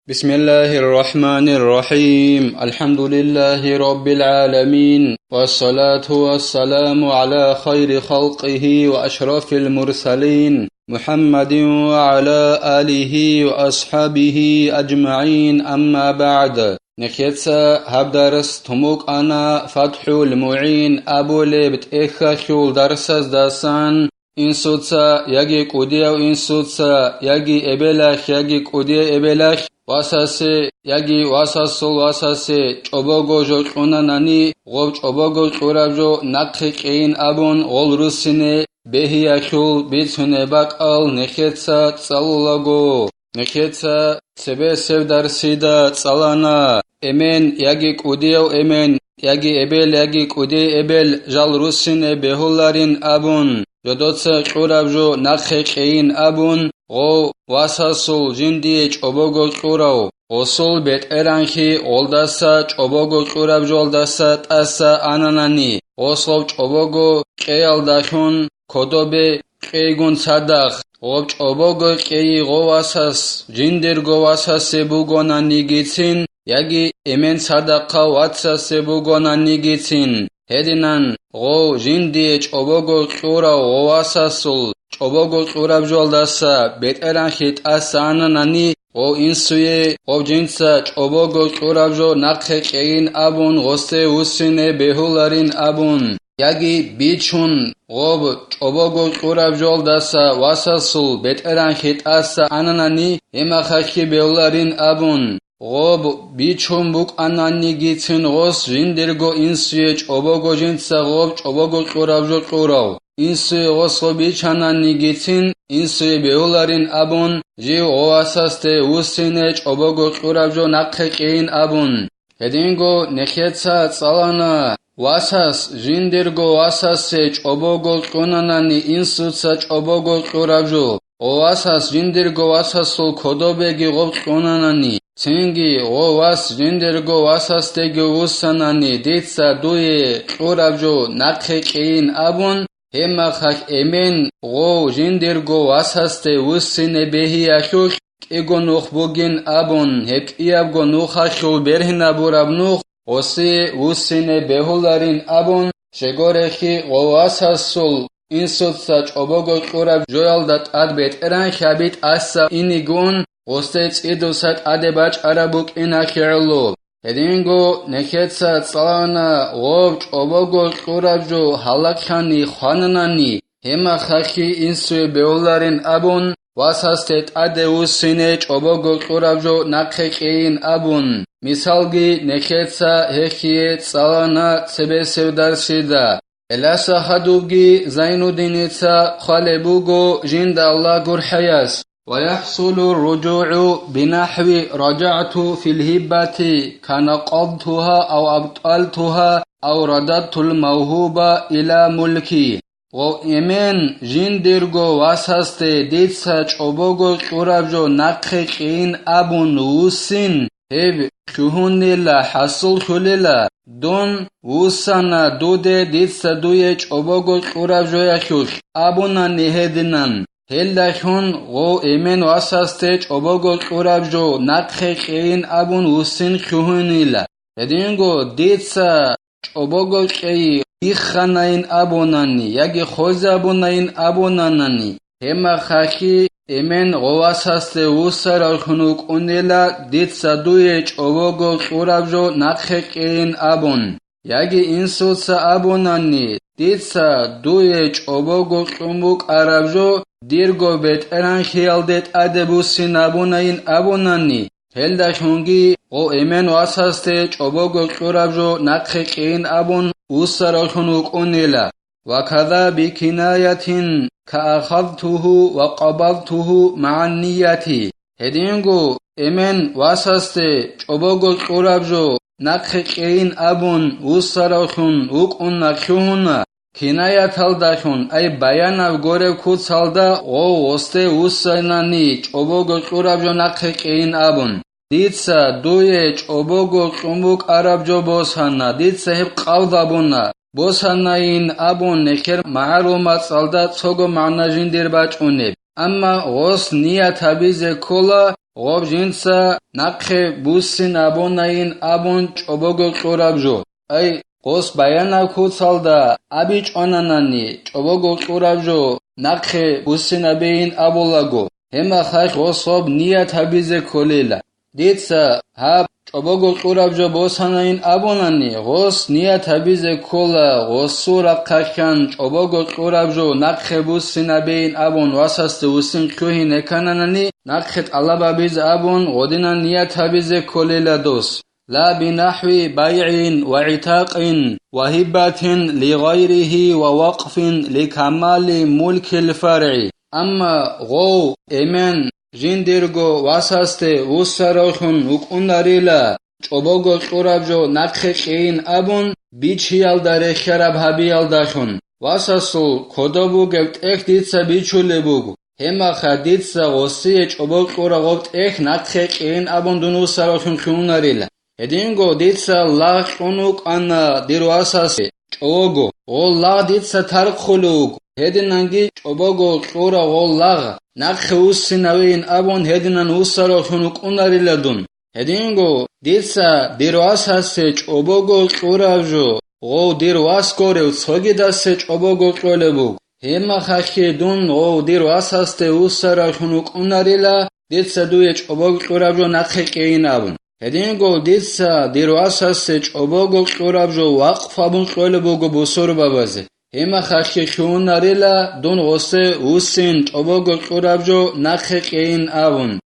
بسم الله الرحمن الرحيم الحمد لله رب العالمين والصلاة والسلام على خير خلقه وأشرف المرسلين محمد وعلى آله وأصحابه أجمعين أما بعد نخيتسا هبدرس تموك أنا فتح المعين أبو لبت إخشول درسز داسان إنسوتسا يجي كوديو إنسوتسا يجي إبلاخ يجي كوديو إبلاخ واساسه يجي واساسو واساسه چوبوگو جو قوناناني غوب چوبوگو قورابجو نققين أبون غول روسينه بهياكول بيتونه باقال نخيتسا تصالولاگو نخيتسا سبه سب درسيدا تصالانا امن يجي كوديو امن يجي إبل يجي كودي إبل جال روسينه بهولارين أبون يدوتسا قورابجو نققين أبون غو واساسول جندي چوبوگو قوراو غسول بيت ارانخي غولداسا چوبوگو قوراب جولداسا تاسا آناناني غسول چوبوگو قيال داخون كودوبي قيگون صداخ غوب چوبوگو قيي غو واساس جندر غو واساس سبوگوناني گيتسين ياگي امن صداقا واتسا سبوگوناني گيتسين هدينان غو جندي چوبوگو قوراو غو واساسول چوبوگو قوراب جولداسا بيت ارانخي تاسا آناناني غو إنسوية غو جنسا چوبوگو قوراب جو نققين أبون غسته وسينه بهولارين أبون ياگي بيچون غوب چوبوگو قوراب جولداسا واساسول بيت ارانخي تاسا آناناني هماخاخي بهولارين أبون غوب بيچون بوك آناني گيتسين غوس جندرگو إنسوية چوبوگو جنسا غوب چوبوگو قوراب جو قوراو إنسوية غوصو بيچاناني گيتسين إنسوية بهولارين أبون جيو غواساسته وسينه چوبوگو قوراب جو نققين أبون هدينگو نخيتسا تصالانا واساس جندرگو واساسه چوبوگو قوناناني إنسوتسا چوبوگو قوراب جو غواساس جندرگو واساسول كودوبيگي غوب قوناناني سينگي غواس جندرگو واساستگي وساناني ديتسا دوي قوراب جو نققين أبون هما خاك امن غو جندرگو واساسته وسينه بهياخوخ ايگو نوخ بوگين أبون هك ايابگو نوخاخول برهنا بورابنوخ غسي وسينه بهولارين أبون شگورخي غو واساسول إنسوتسا چوبوگو قوراب جويالدات أدبت اران خابيت أسا إنيگون غسي تسيدوسات أدباج عربوك إناخيرلو هدينگو نخيتسا تصالانا غوب چوبوگو قوراب جو حلاقخاني خواناناني هما خاخي إنسوي بهولارين أبون واساستت أده وسينه چوبوگو قوراب جو نققين أبون مثالگي نخيتسا هخيه تصالانا سبه سودارسيدا الاسا حدوبگي زينو دينيتسا خالبوگو جند الله قرحياس ويحصل الرجوع بنحو رجعت في الهبة كنقضتها أو أبطلتها أو رددت الموهوبة إلى ملكي وإمن جندرگو واساسته ديتسا چوبوگو قوراب جو نققين أبون وسين هب كهونيلا حصل خليلا دون وسانا دوده ديتسا دويه چوبوگو قوراب جو يخوش أبونا نهدنان هلدخون غو امن واساسته چوبوگو قوراب جو نققين أبون وسين كهونيلا هدينگو ديتسا چوبوگو قي إخاناين أبوناني ياگي خوز أبوناين أبوناناني هما خاكي امن غو واساسته وسارا خنوك اونيلا ديتسا دويه چوبوگو قوراب جو نققين أبون ياگي إنسوتسا أبوناني ديتسا دويه چوبوگو قموك عرب جو ديرگو بيت اران خيالدت أدبوسين أبوناين أبوناني هلدخونگي غو امن واساسته چوبوگو قوراب جو نققين أبون وسارا خنوك اونيلا وكذا بكناية كأخذته وقبضته مع النية هدينگو امن واساسته چوبوگو قوراب جو نققين أبون وسارخون وقون نقشوهن كناية تلدخون أي بيانا غورب كود سالدا غو وسته وساناني چوبوگو قوراب جو نققين أبون ديتسا دويه چوبوگو قمبوك عرب جو بوسانا ديتسا هب قوضابونا بوساناين أبون نخير معلومات سالدا تسوگو معنا جندر باچونب أما غوص نية تبيز كولا غوب جنسا نقخ بوسين ابوناين ابون چوبوگو قورابجو ای قوس بیانا کوتسالدا ابیچ آنانانی چوبوگو قورابجو نقخ بوسين ابین ابولاگو هما خاخ غوصوب نیت حبیز کولیلا دیتسا هاب چوبوگو قورابجو بوساناین ابونانی غوص نیت حبیز کولا غوصورا قاکان چوبوگو قورابجو نقخ بوسين ابین ابون واساست وسین قوهی نکانانانی نقخت علابا بیز ابون غودینا نیت حبیز کولیلا دوس لا بنحو بيع وعتاق وهبة لغيره ووقف لكمال ملك الفرع أما غو إمن جندرغو واساست وسروخن وكوناريلا چوبوگو قورابجو نقخين أبون بيچيال داره خراب هبيال داخن واساسو كودوبو گفت اخ ديتسا بيچولبوگو هما خديتسا غوسي چوبوگ قورابجو اخ نقخين أبون دونو سروخن كوناريلا هدينغو ديتسا لاغ قنوك أنا ديرو أساسي چوبوگو غول لاغ ديتسا تارق خلوگ هدينانگي چوبوگو قورا غول لاغ نقخ وسينوين أبون هدينان وسروخن كوناريلا دون هدينغو ديتسا ديرو أساسي چوبوگو قورابجو غو ديرو أسكوري وصوغي داسي چوبوگو قولبوگ هما خاكي دون غو ديرو أساسي وسروخن كوناريلا ديتسا دوية چوبوگو قورابجو نقخ كين أبون هدينغو ديتسا ديرو أساسي چوبوگو قورابجو وقف أبون قولبوگو بوسور بابازي هما خاكي كوناريلا دون غوسي وسين چوبوگو قورابجو نقخ كين أبون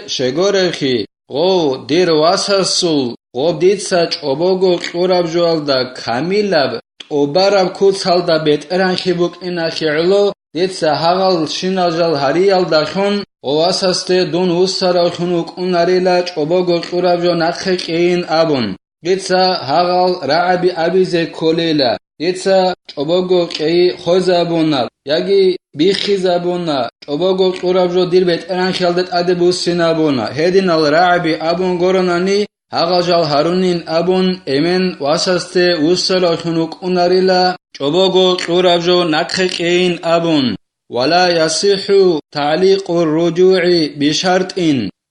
شگورخي غو ديرو أساسو غو ديتسا چوبوگو قورابجو alda كاميلاب اوباراب كوتسالدا بيترانخي بوك إناخي علو ديتسا هاغال شيناجال هاريال داخون غواساسته دون وسراخونوك اوناريلا چوبوگو قورابجو نقخ كين أبون ديتسا هاغال رعبي أبيزي كوليلا ديتسا چوبوگو كي خوزابونا ياگي بيخيزابونا چوبوگو قورابجو دير بيترانخيالدت أدبوسينابونا هدينال رعبي أبون غوروناني هاغاجال هارونين أبون إمن واساسته وسراخونوك اوناريلا چوبوگو قورابجو نقخ كين أبون ولا يصح تعليق الرجوع بشرط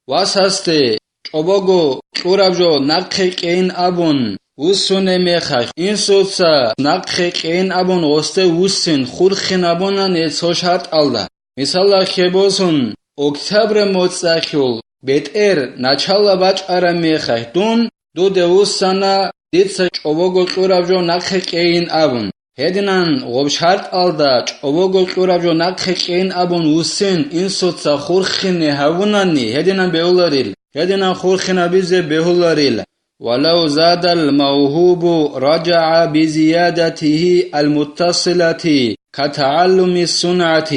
واساسته چوبوگو قورابجو نقخ كين أبون وسونه مخخ این سوتسا نقخ كين أبون غسته وسن خورخين أبونا نيتسو شرط алда مثلا خبوسون октябр موتساخيول بيتر начало бачара مخخ دون دو دوسانا ديتسا چوبوگو قورابجو نقخ كين أبون هدينان غوب شرط алда چوبوگو قورابجو نقخ كين أبون وسن این سوتسا خورخين هاوناني هدينان بهولاريل هدينان خورخين أبيزي بهولاريل ولو زاد الموهوب رجع بزيادته المتصلة كتعلم الصنعة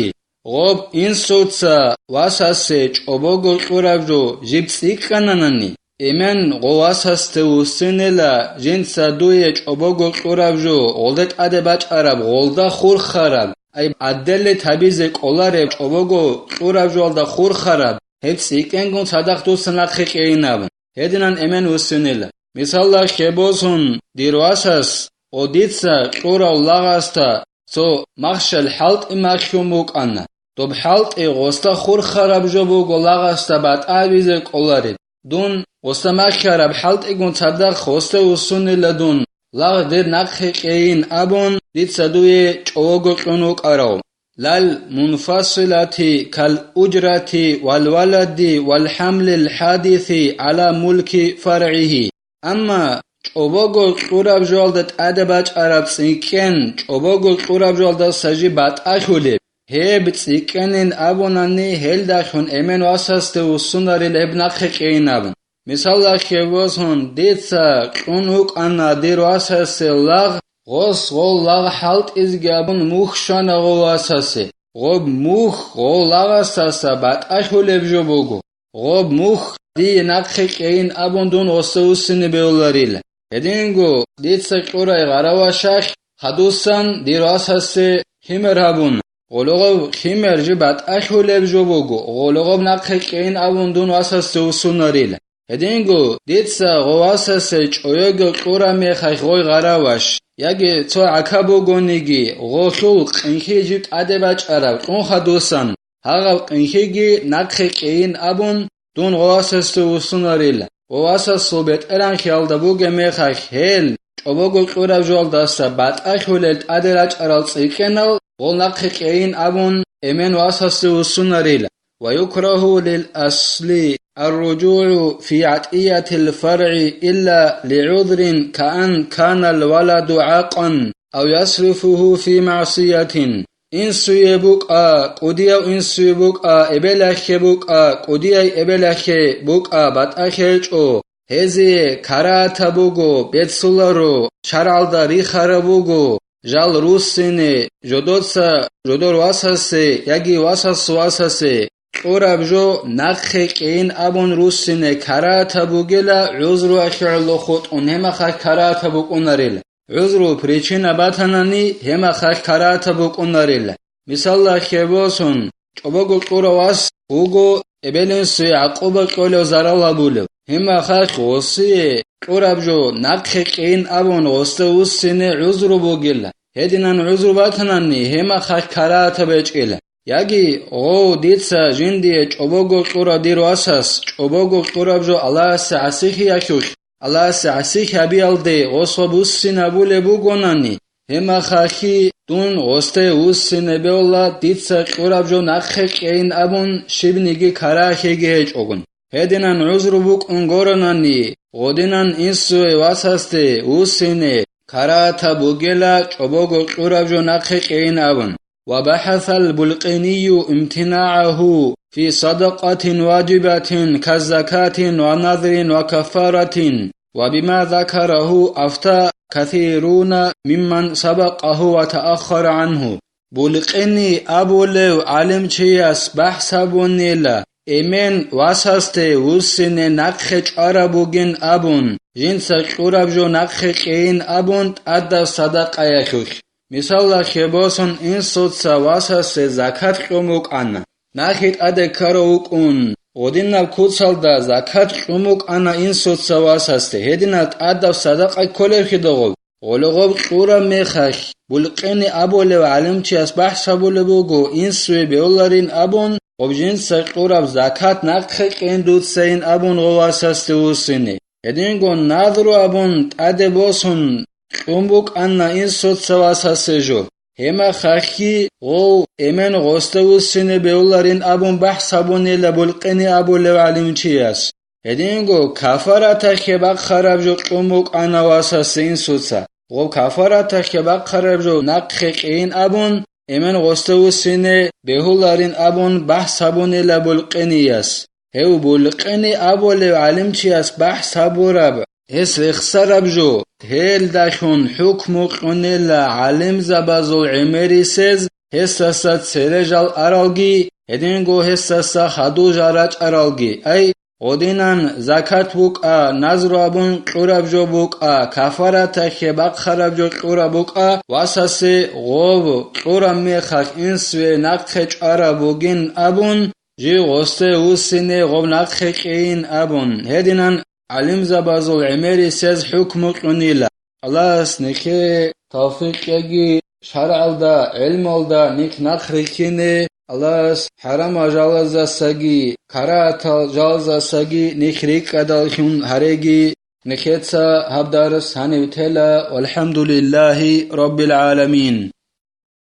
غوب این سوتسا واساسه چوبوگو قورابجو جيبسيك كاناناني إمن غواساسته وسنلا جنسا دوية چوبوگو قورابجو غولدت أدباج عرب غولدا خور خراب أي عدل تبيزك أولارب چوبوگو قورابجو غولدا خور خراب هبسيك انگون صدق دو سنقخ كينابن هدينان إمن وسنلا مثلا خبوسون ديرواساس وديتسا قورا ولاغاستا سو مخشل حلط إماخيوموك أنا دوب حلط غوستا خور خراب جوبوگ ولاغاستا بات آبيزك أولارب دون غوستا مخراب حلط إگون صدق خوستا وسنلا دون لاغ دير نقخ كين أبون ديتسا دوية چوبوگو قنوك أراو لال منفصلة كالأجرة والولد والحمل الحادث على ملك فرعه أما چوبوگو قورابجو aldat أدباج عرب سيكن چوبوگو قورابجو aldat سجي بات أخولي هب سيكنين أبوناني هل داخون إمن واساسته وسناري لهب نقخ كين أبون مثلا خيوزهون ديتسا قنوك أنا دير واساسه لاغ غوص غول لاغ حالت إزگابون موخ شانا غو واساسه غوب موخ غول لاغ اساسه بات أخولي بجوبوگو غوب موخ دي نقخ كين أبون دون وسوسيني بيولاريل هدينغو ديتسا قورا غراواشاخ خدوسان دير واساسه خيمر هبون غولوغو خيمر جبات أخولي بجوبوگو غولوغو نقخ كين أبون دون واساسه وسناريل هدينغو ديتسا غواساسه چويوگو قورا ميخخ غوي غراواش ياگي تو عكابوگونيگي غوخول قنخي جبت أدباج عرب قن خدوسان هاغا قنخيگي نقخ كين أبون دون غواسس وسناريلا غواسس بيت إران خيال دبوغ ميخاك هيل أبوغ قرب جوال داستا بات أخولت أدراج أرال سيكنال غلنق كين أبون إمن واسس وسناريلا ويكره للأصل الرجوع في عطية الفرع إلا لعذر كأن كان الولد عاقا أو يصرفه في معصية إنسو يبقى قديو إنسو يبقى إبلخ يبقى قديو إبلخ بقى باتأخيجو هزي كاراتا بوغو بيتسولارو شارالدا ريخارا بوغو جال روسيني جودوتسا جودور واساسي ياگي واساس واساسي قرب جو نخي كين أبون روسيني كاراتا بوغيلا عذرو أخيرلو خود هما خاك كاراتا بوغوناريلا عذرو причина باتناني هما خاك كاراتا بوغوناريلا مثال خيبوسون چوبوغو قرواس بوغو إبلنسي عقوبة قولو زرالا بولو هما خاك غوصي قرب جو نخي كين أبون غوستو وسيني عذرو بوغيلا هدينان عذرو باتناني هما خاك كاراتا بيجيلا ياگي او ديتسا جندي چوبوغو قرا ديرو اساس چوبوغو قرا جو الله سعسيخ ياكوش الله سعسيخ ابيالدي غوصو بوسينا بوله بوغوناني هما خاخي دون غوسته وسينه بيولا ديتسا قرا جو نخكين ابون شبنيگي كاراخيگي چوغون هدينان عذر بوك انغورناني غودينان انسو واساسته وسينه كاراتا بوغيلا چوبوغو قرا جو نخكين ابون وبحث البلقيني امتناعه في صدقة واجبة كالزكاة ونذر وكفارة وبما ذكره أفتى كثيرون ممن سبقه وتأخر عنه بلقيني أبو لو علم چياس بحث بونيلا إمن واساسته وسن نقخج عربوغن أبون جنسا قرب جو نقخجين أبون أدى صدق يخوش مثال خيبوسون إن صوتسا واساس زكاة قموك أنا ناخد أدى كاروك أون ودينا كوتسال دا زكاة قموك أنا إن صوتسا واساس هدينا أدى صدق كولر خدغول ولغوب قورا ميخاك بلقيني أبو لو علم چي أصبح سابو لبوغو إن سوي بيولارين أبون وبجنسا قورا زكاة ناخد إن دوت سين أبون غواساس توسيني هدينغو ناظرو أبون أدى بوسون قمبوك أنا إن صوت سواساسجو هما خاكي غو إمن غوستو السنة بيولارين أبون بحثابوني لبلقيني أبو لو علم چياس هدينغو كفارة خباق خراب جو قمبوك أنا واساس إن صوتسا غو كفارة خباق خراب جو نقخين أبون إمن غوستو السنة بيولارين أبون بحثابوني لبلقينياس هو بلقيني أبو لو علم چياس بحثابو رب اس اخسرب جو هل داخون حكم قنلا علم زبازو عمري سز هساسات سرجال ارالگي هدينگو هساسا خدو جاراج ارالگي اي ودينان زكاة بوكا نظر ابون قرب جو بوكا كفارة خباق خرب جو قرب بوكا واساسي غوب قرب ميخاك انسوي نقخج ارابوگين ابون جي غسته وسيني غوب نقخجين ابون هدينان علم زبازو عمري سز حكم قنيلا الله سنكي توفيق يجي شرع دا علم دا نك نخركيني الله حرم جالزا سگي كرات جالزا سگي نخريك ادالخون هرگي نكيتسا هبدارس هنوتلا والحمد لله رب العالمين